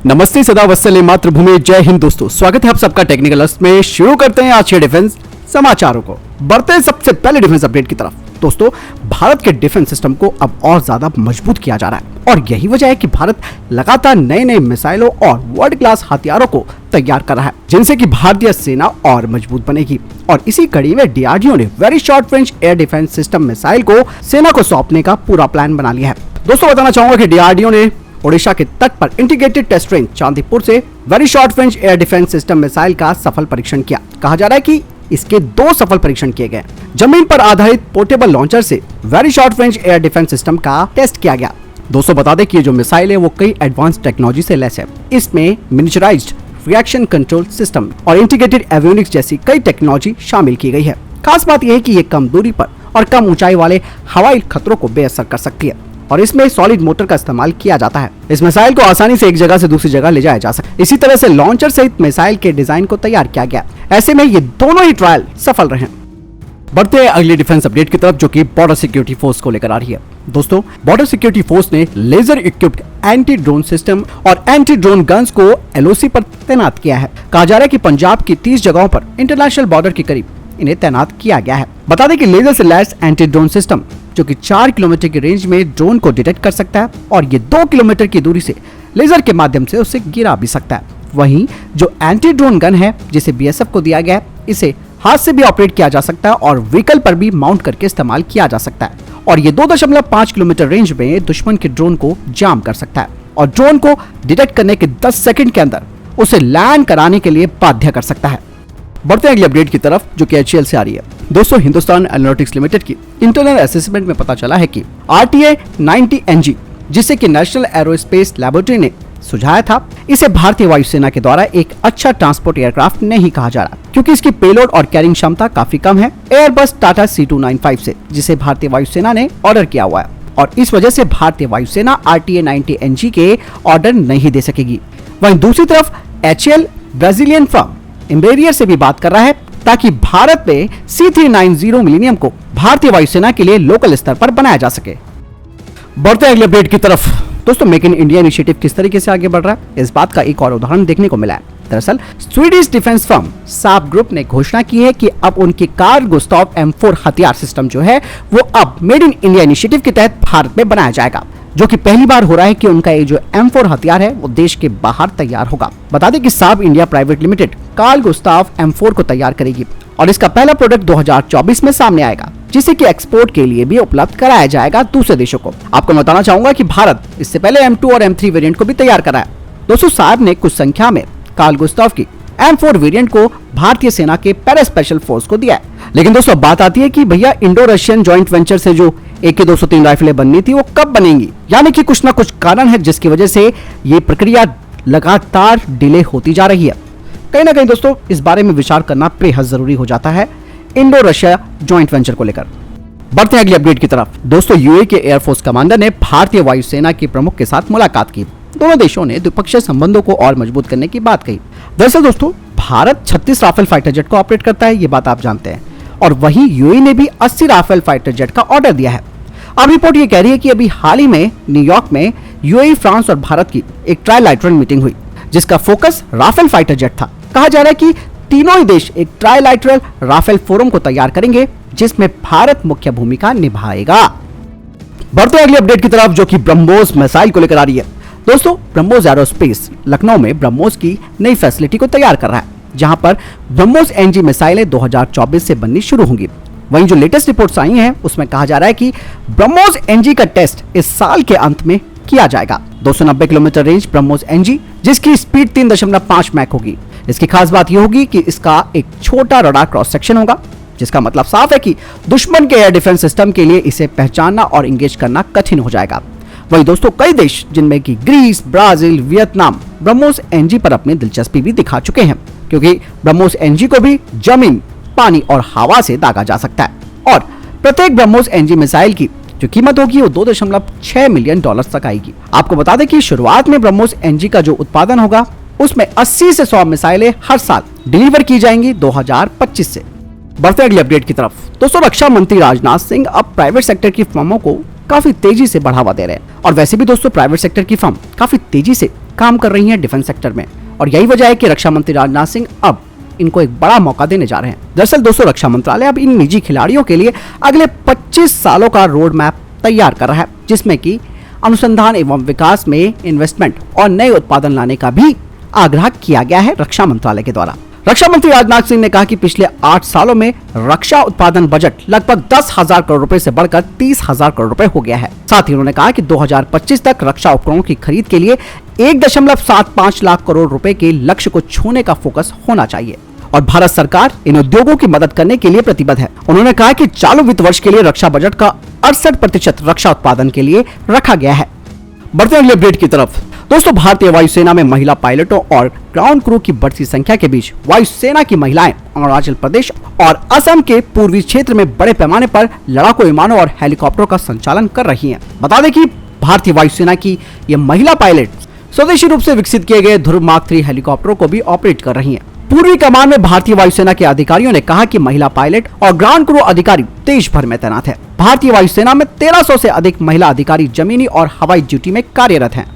नमस्ते, सदा वत्सले मातृभूमि, जय हिंद। दोस्तों, स्वागत है आप सबका टेक्निकल अर्थ में। शुरू करते हैं आज के डिफेंस समाचारों को। बढ़ते हैं सबसे पहले डिफेंस अपडेट की तरफ। दोस्तों, भारत के डिफेंस सिस्टम को अब और ज्यादा मजबूत किया जा रहा है और यही वजह है कि भारत लगातार नए नए मिसाइलों और वर्ल्ड क्लास हथियारों को तैयार कर रहा है, जिनसे कि भारतीय सेना और मजबूत बनेगी। और इसी कड़ी में डीआरडीओ ने very short range air defence system missile को सेना को सौंपने का पूरा प्लान बना लिया है। दोस्तों, बताना चाहूंगा कि डीआरडीओ ने ओडिशा के तट पर इंटीग्रेटेड टेस्ट रेंज चांदीपुर से very short range air defence system missile का सफल परीक्षण किया। कहा जा रहा है कि इसके 2 सफल परीक्षण किए गए। जमीन पर आधारित पोर्टेबल लॉन्चर से very short range air defence system का टेस्ट किया गया। दोस्तों, बता दें कि ये जो मिसाइल है वो कई एडवांस टेक्नोलॉजी से लैस है। इसमें मिनिचराइज्ड रिएक्शन कंट्रोल सिस्टम और इंटीग्रेटेड एवियोनिक्स जैसी कई टेक्नोलॉजी शामिल की गई है। खास बात यह है कि ये कम दूरी पर और कम ऊंचाई वाले हवाई खतरों को बेअसर कर सकती है और इसमें सॉलिड मोटर का इस्तेमाल किया जाता है। इस मिसाइल को आसानी से एक जगह से दूसरी जगह ले जाया जा सकता है। इसी तरह से लॉन्चर सहित मिसाइल के डिजाइन को तैयार किया गया। ऐसे में ये दोनों ही ट्रायल सफल रहे। बढ़ते हैं अगली डिफेंस अपडेट की तरफ, जो कि बॉर्डर सिक्योरिटी फोर्स को लेकर आ रही है। दोस्तों, बॉर्डर सिक्योरिटी फोर्स ने laser equipped anti drone system और एंटी ड्रोन गन्स को एलओसी पर तैनात किया है। कहा जा रहा है कि पंजाब की 30 जगहों पर इंटरनेशनल बॉर्डर के करीब इन्हें तैनात किया गया है। बता दें कि लेजर से लैस एंटी ड्रोन सिस्टम जो कि 4 किलोमीटर की रेंज में ड्रोन को डिटेक्ट कर सकता है और ये 2 किलोमीटर की दूरी से लेजर के माध्यम से उसे गिरा भी सकता है। वहीं जो एंटी ड्रोन गन है जिसे बीएसएफ को दिया गया है, इसे हाथ से भी ऑपरेट किया जा सकता है और व्हीकल पर भी माउंट करके इस्तेमाल किया जा सकता है और ये 2.5 किलोमीटर रेंज में दुश्मन के ड्रोन को जाम कर सकता है और ड्रोन को डिटेक्ट करने के 10 सेकंड के अंदर उसे लैंड कराने के लिए बाध्य कर सकता है। बढ़ते हैं अगली अपडेट की तरफ, जो कि एचएएल से आ रही है। दोस्तों, हिंदुस्तान एरोनॉटिक्स लिमिटेड की इंटरनल असेसमेंट में पता चला है कि RTA-90NG, जिसे कि नेशनल एरोस्पेस लैबोरेटरी ने सुझाया था, इसे भारतीय वायुसेना के द्वारा एक अच्छा ट्रांसपोर्ट एयरक्राफ्ट नहीं कहा जा रहा, क्योंकि इसकी पेलोड और कैरिंग क्षमता काफी कम है एयरबस टाटा C295 से, जिसे भारतीय वायुसेना ने ऑर्डर किया हुआ है और इस वजह से भारतीय वायुसेना RTA-90NG के ऑर्डर नहीं दे सकेगी। वहीं दूसरी तरफ HAL ब्राजीलियन फर्म एम्बेरियर से भी बात कर रहा है ताकि भारत में C390 मिलेनियम को भारतीय वायुसेना के लिए लोकल स्तर पर बनाया जा सके। बढ़ते अगले अपडेट की तरफ। दोस्तों, मेक इन इंडिया इनिशिएटिव किस तरीके से आगे बढ़ रहा है, इस बात का एक और उदाहरण देखने को मिला है। दरअसल स्वीडिश डिफेंस फर्म साब ग्रुप ने घोषणा की है कि अब उनके कार्ल गुस्ताव M4 हथियार सिस्टम जो है वो अब मेड इन इंडिया इनिशिएटिव के तहत भारत में बनाया जाएगा, जो कि पहली बार हो रहा है कि उनका ये जो M4 हथियार है वो देश के बाहर तैयार होगा। बता दें कि Saab India private limited Carl Gustaf M4 को तैयार करेगी और इसका पहला प्रोडक्ट 2024 में सामने आएगा, जिसे कि एक्सपोर्ट के लिए भी उपलब्ध कराया जाएगा दूसरे देशों को। आपको बताना चाहूंगा कि भारत इससे पहले M2 और M3 वेरिएंट को भी तैयार कराया। दोस्तों, साब ने कुछ संख्या में कार्ल गुस्ताव की M4 वेरिएंट को भारतीय सेना के पैरा स्पेशल फोर्स को दिया है। लेकिन दोस्तों, बात आती है कि भैया इंडो रशियन जॉइंट वेंचर से जो AK-203 राइफलें बननी थी वो कब बनेंगी, यानी कि कुछ ना कुछ कारण है जिसकी वजह से ये प्रक्रिया लगातार डिले होती जा रही है। कहीं ना कहीं दोस्तों, इस बारे में विचार करना बेहद जरूरी हो जाता है इंडो रशिया जॉइंट वेंचर को लेकर। बढ़ते हैं अगली अपडेट की तरफ। दोस्तों, यूएई के एयरफोर्स कमांडर ने भारतीय वायुसेना के प्रमुख के साथ मुलाकात की। दोनों देशों ने द्विपक्षीय संबंधों को और मजबूत करने की बात कही। दरअसल दोस्तों, भारत 36 राफेल फाइटर जेट को ऑपरेट करता है, ये बात आप जानते हैं, और वहीं यूएई ने भी 80 राफेल फाइटर जेट का ऑर्डर दिया है। अब रिपोर्ट ये कह रही है कि अभी हाल ही में न्यूयॉर्क में यूएई, फ्रांस और भारत की एक ट्राइलैटरल मीटिंग हुई, जिसका फोकस राफेल फाइटर जेट था। कहा जा रहा है कि तीनों ही देश एक ट्राइलैटरल राफेल फोरम को तैयार करेंगे, जिसमें भारत मुख्य भूमिका निभाएगा। बढ़ते अगली अपडेट की तरफ, जो कि ब्रह्मोस मिसाइल को लेकर आ रही है। दोस्तों, ब्रह्मोस एरोस्पेस लखनऊ में ब्रह्मोस की नई फैसिलिटी को तैयार कर रहा है, जहां पर ब्रह्मोस NG मिसाइलें 2024 से बननी शुरू होंगी। वहीं जो लेटेस्ट रिपोर्ट्स आई हैं उसमें कहा जा रहा है कि ब्रह्मोस NG का टेस्ट इस साल के अंत में किया जाएगा। 290 किलोमीटर रेंज ब्रह्मोस NG, जिसकी स्पीड 3.5 मैक होगी। इसकी खास बात यह होगी कि इसका एक छोटा रडार क्रॉस सेक्शन होगा, जिसका मतलब साफ है कि दुश्मन के एयर डिफेंस सिस्टम के लिए इसे पहचानना और इंगेज करना कठिन हो जाएगा। वहीं दोस्तों, कई देश जिनमें कि Greece, Brazil, Vietnam BrahMos NG पर अपनी दिलचस्पी भी दिखा चुके हैं, क्योंकि ब्रह्मोस NG को भी जमीन, पानी और हवा से दागा जा सकता है और प्रत्येक ब्रह्मोस NG मिसाइल की जो कीमत होगी वो $2.6 मिलियन तक आएगी। आपको बता दें कि शुरुआत में ब्रह्मोस NG का जो उत्पादन होगा उसमें 80 से 100 मिसाइलें हर साल डिलीवर की जाएंगी 2025 से। बढ़ते अगली अपडेट की तरफ। दोस्तों, रक्षा मंत्री राजनाथ सिंह अब प्राइवेट सेक्टर की फर्मों को काफी तेजी से बढ़ावा दे रहे हैं। और वैसे भी दोस्तों प्राइवेट सेक्टर की फर्म काफी तेजी से काम कर रही हैं डिफेंस सेक्टर में, और यही वजह है कि रक्षा मंत्री राजनाथ सिंह अब इनको एक बड़ा मौका देने जा रहे हैं। दरअसल दोस्तों रक्षा मंत्रालय अब इन निजी खिलाड़ियों के लिए अगले 25 सालों का रोड मैप तैयार कर रहा है, जिसमें कि अनुसंधान एवं विकास में इन्वेस्टमेंट और नए उत्पादन लाने का भी आग्रह किया गया है रक्षा मंत्रालय के द्वारा। रक्षा मंत्री राजनाथ सिंह ने कहा कि पिछले 8 सालों में रक्षा उत्पादन बजट लगभग 10,000 करोड़ रुपए से बढ़कर 30,000 करोड़ रुपए हो गया है। साथ ही उन्होंने कहा कि 2025 तक रक्षा उपकरणों की खरीद के लिए 1.75 लाख करोड़ रुपए के लक्ष्य को छूने का फोकस होना चाहिए, और भारत सरकार इन उद्योगों की मदद करने के लिए प्रतिबद्ध है। उन्होंने कहा कि चालू वित्त वर्ष के लिए रक्षा बजट का 68% रक्षा उत्पादन के लिए रखा गया है। बढ़ते हैं अगले अपडेट की तरफ। दोस्तों भारतीय वायुसेना में महिला पायलटों और ग्राउंड क्रू की बढ़ती संख्या के बीच वायुसेना की महिलाएं अरुणाचल प्रदेश और असम के पूर्वी क्षेत्र में बड़े पैमाने पर लड़ाकू विमानों और हेलीकॉप्टरों का संचालन कर रही हैं। बता दें कि भारतीय वायुसेना की ये महिला पायलट स्वदेशी रूप से विकसित किए गए ध्रुव मार्क 3 हेलीकॉप्टरों को भी ऑपरेट कर रही हैं। पूर्वी कमान में भारतीय वायुसेना के अधिकारियों ने कहा कि महिला पायलट और ग्राउंड क्रू अधिकारी देश भर में तैनात है। भारतीय वायुसेना में 1300 से अधिक महिला अधिकारी जमीनी और हवाई ड्यूटी में कार्यरत हैं।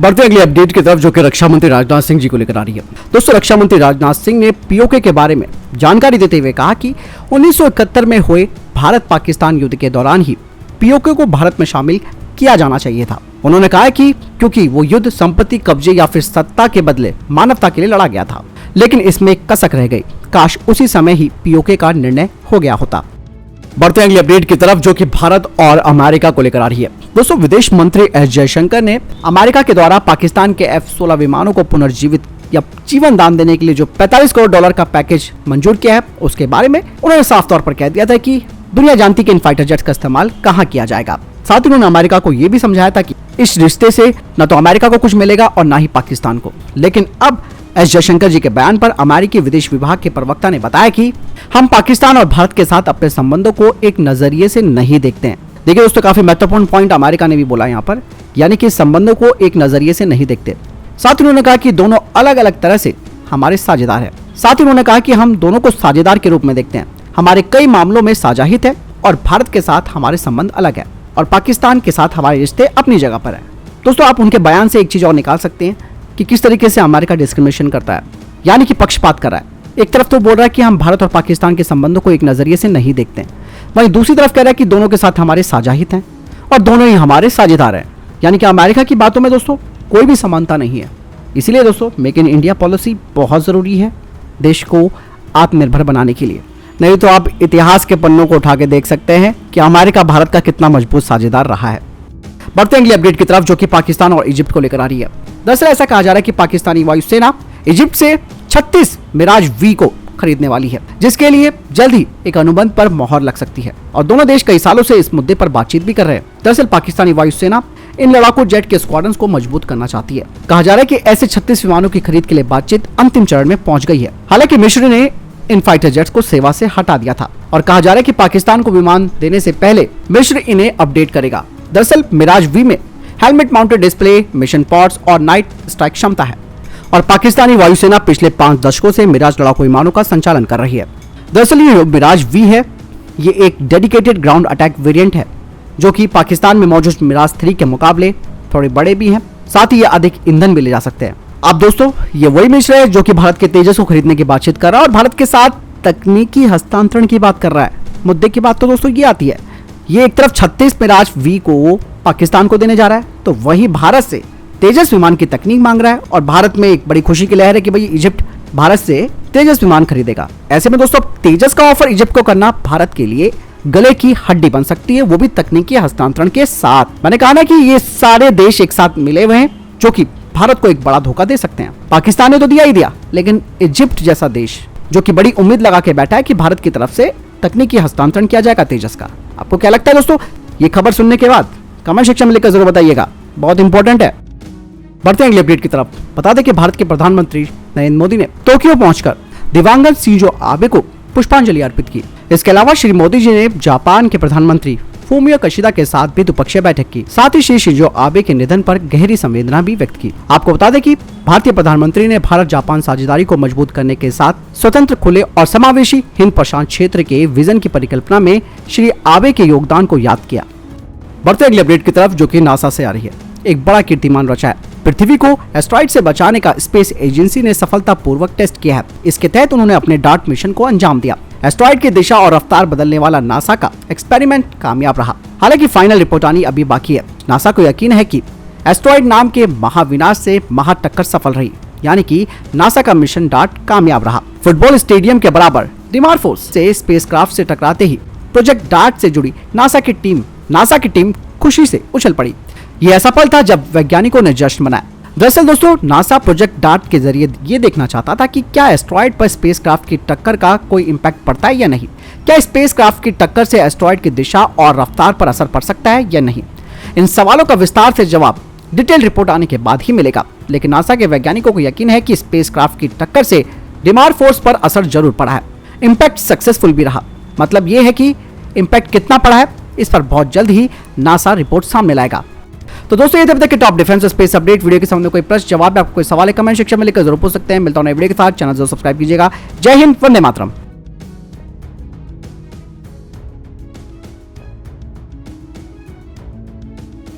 बढ़ते अगले अपडेट की तरफ, जो कि रक्षा मंत्री राजनाथ सिंह जी को लेकर आ रही है। दोस्तों रक्षा मंत्री राजनाथ सिंह ने पीओके के बारे में जानकारी देते हुए कहा कि 1971 में हुए भारत पाकिस्तान युद्ध के दौरान ही पीओके को भारत में शामिल किया जाना चाहिए था। उन्होंने कहा कि क्योंकि वो युद्ध संपत्ति कब्जे या फिर सत्ता के बदले मानवता के लिए लड़ा गया था, लेकिन इसमें कसक रह गई। काश उसी समय ही पीओके का निर्णय हो गया होता। बढ़ते हैं अगले अपडेट की तरफ, जो कि भारत और अमेरिका को लेकर आ रही है। दोस्तों विदेश मंत्री एस जयशंकर ने अमेरिका के द्वारा पाकिस्तान के F-16 विमानों को पुनर्जीवित या जीवन दान देने के लिए जो $45 करोड़ का पैकेज मंजूर किया है, उसके बारे में उन्होंने साफ तौर पर कह दिया था कि दुनिया जानती कि इन फाइटर जेट्स का इस्तेमाल कहाँ किया जाएगा। साथ ही उन्होंने अमेरिका को यह भी समझाया था कि इस रिश्ते से न तो अमेरिका को कुछ मिलेगा और न ही पाकिस्तान को। लेकिन अब एस जयशंकर जी के बयान पर अमेरिकी विदेश विभाग के प्रवक्ता ने बताया कि हम पाकिस्तान और भारत के साथ अपने संबंधों को एक नजरिए से नहीं देखते हैं। देखिए दोस्तों काफी महत्वपूर्ण पॉइंट अमेरिका ने भी बोला यहाँ पर, यानी कि संबंधों को एक नजरिए से नहीं देखते। साथ ही उन्होंने कहा कि दोनों अलग अलग तरह से हमारे साझेदार हैं। साथ ही उन्होंने कहा कि हम दोनों को साझेदार के रूप में देखते हैं। हमारे कई मामलों में साझा हित है और भारत के साथ हमारे संबंध अलग है और पाकिस्तान के साथ हमारे रिश्ते अपनी जगह पर है। दोस्तों आप उनके बयान से एक चीज और निकाल सकते हैं कि किस तरीके से अमेरिका डिस्क्रिमिनेशन करता है, यानी कि पक्षपात कर रहा है। एक तरफ तो बोल रहा है कि हम भारत और पाकिस्तान के संबंधों को एक नजरिए से नहीं देखते हैं, वहीं दूसरी तरफ कह रहा है कि दोनों के साथ हमारे साझा हित हैं और दोनों ही हमारे साझेदार हैं। यानी कि अमेरिका की बातों में दोस्तों कोई भी समानता नहीं है। इसीलिए दोस्तों मेक इन इंडिया पॉलिसी बहुत जरूरी है देश को आत्मनिर्भर बनाने के लिए। नहीं तो आप इतिहास के पन्नों को उठा के देख सकते हैं कि अमेरिका भारत का कितना मजबूत साझेदार रहा है। बढ़ते हैं अगले अपडेट की तरफ, जो कि पाकिस्तान और इजिप्ट को लेकर आ रही है। दरअसल ऐसा कहा जा रहा है कि पाकिस्तानी वायुसेना इजिप्ट से 36 मिराज वी को खरीदने वाली है, जिसके लिए जल्द ही एक अनुबंध पर मोहर लग सकती है और दोनों देश कई सालों से इस मुद्दे पर बातचीत भी कर रहे हैं। दरअसल पाकिस्तानी वायुसेना इन लड़ाकू जेट के स्क्वाड्रंस को मजबूत करना चाहती है। कहा जा रहा है कि ऐसे 36 विमानों की खरीद के लिए बातचीत अंतिम चरण में पहुंच गई है। हालांकि मिस्र ने इन फाइटर जेट्स को सेवा से हटा दिया था और कहा जा रहा है कि पाकिस्तान को विमान देने से पहले मिस्र इन्हें अपडेट करेगा। दरअसल मिराज वी में helmet mounted display, mission pods और नाइट स्ट्राइक क्षमता है और पाकिस्तानी वायुसेना पिछले 5 दशकों से मिराज लड़ाकू विमानों का संचालन कर रही है। दरअसल ये मिराज वी है, ये एक डेडिकेटेड ग्राउंड अटैक वेरिएंट है जो कि पाकिस्तान में मौजूद मिराज 3 के मुकाबले थोड़े बड़े भी हैं। साथ ही ये अधिक ईंधन भी ले जा सकते हैं। अब दोस्तों ये वही मिस्र है जो कि भारत के तेजस को खरीदने की बातचीत कर रहा है और भारत के साथ तकनीकी हस्तांतरण की बात कर रहा है। मुद्दे की बात तो दोस्तों ये आती है, ये एक तरफ 36 मिराज वी को पाकिस्तान को देने जा रहा है, तो वही भारत से तेजस विमान की तकनीक मांग रहा है और भारत में एक बड़ी खुशी की लहर है कि भाई इजिप्ट भारत से तेजस विमान खरीदेगा। ऐसे में दोस्तों तेजस का ऑफर इजिप्ट को करना भारत के लिए गले की हड्डी बन सकती है, वो भी तकनीकी हस्तांतरण के साथ। मैंने कहा ना कि ये सारे देश एक साथ मिले हुए हैं जो कि भारत को एक बड़ा धोखा दे सकते हैं। पाकिस्तान ने तो दिया ही दिया, लेकिन इजिप्ट जैसा देश जो कि बड़ी उम्मीद लगा के बैठा है कि भारत की तरफ से तकनीकी हस्तांतरण किया जाएगा तेजस का। आपको क्या लगता है दोस्तों? ये खबर सुनने के बाद कमेंट सेक्शन में लिखकर जरूर बताइएगा, बहुत इंपॉर्टेंट है। बढ़ते हैं अगले अपडेट की तरफ। बता दें कि भारत के प्रधानमंत्री नरेंद्र मोदी ने टोक्यो पहुंचकर दिवंगत शिंजो आबे को पुष्पांजलि अर्पित की। इसके अलावा श्री मोदी जी ने जापान के प्रधानमंत्री फूमियो किशिदा के साथ भी द्विपक्षीय बैठक की। साथ ही श्री शिंजो आबे के निधन पर गहरी संवेदना भी व्यक्त की। आपको बता दें कि भारतीय प्रधानमंत्री ने भारत जापान साझेदारी को मजबूत करने के साथ स्वतंत्र, खुले और समावेशी हिंद प्रशांत क्षेत्र के विजन की परिकल्पना में श्री आबे के योगदान को याद किया। बढ़ते अगले अपडेट की तरफ जो कि नासा से आ रही है। एक बड़ा कीर्तिमान रचा है। पृथ्वी को एस्ट्रॉइड से बचाने का स्पेस एजेंसी ने सफलतापूर्वक टेस्ट किया है। इसके तहत उन्होंने अपने डार्ट मिशन को अंजाम दिया। एस्ट्रॉइड की दिशा और रफ्तार बदलने वाला नासा का एक्सपेरिमेंट कामयाब रहा। हालांकि फाइनल रिपोर्ट आनी अभी बाकी है। नासा को यकीन है कि एस्ट्रॉइड नाम के महाविनाश से महाटक्कर सफल रही, यानी कि नासा का मिशन डार्ट कामयाब रहा। फुटबॉल स्टेडियम के बराबर डिमारफोर्स से स्पेसक्राफ्ट से टकराते ही प्रोजेक्ट डार्ट से जुड़ी नासा की टीम खुशी से उछल पड़ी। यह ऐसा पल था जब वैज्ञानिकों ने जश्न मनाया। दरअसल दोस्तों, नासा प्रोजेक्ट डार्ट के जरिए ये देखना चाहता था कि क्या एस्ट्रॉइड पर स्पेसक्राफ्ट की टक्कर का कोई इम्पैक्ट पड़ता है या नहीं। क्या स्पेसक्राफ्ट की टक्कर से एस्ट्रॉइड की दिशा और रफ्तार पर असर पड़ सकता है या नहीं। इन सवालों का विस्तार से जवाब डिटेल रिपोर्ट आने के बाद ही मिलेगा। लेकिन नासा के वैज्ञानिकों को यकीन है कि स्पेसक्राफ्ट की टक्कर से डिमारफोर्स पर असर जरूर पड़ा है। इम्पैक्ट सक्सेसफुल भी रहा। मतलब ये है कि इम्पैक्ट कितना पड़ा है, इस पर बहुत जल्द ही नासा रिपोर्ट सामने लाएगा। तो दोस्तों, ये थे अब तक के top defence space update. Video के सामने कोई प्रश्न जवाब, आपको कोई सवाल है कमेंट सेक्शन में लिखकर जरूर पूछ सकते हैं। मिलता हूं नए वीडियो के साथ। चैनल जरूर सब्सक्राइब कीजिएगा। जय हिंद, वंदे मातरम।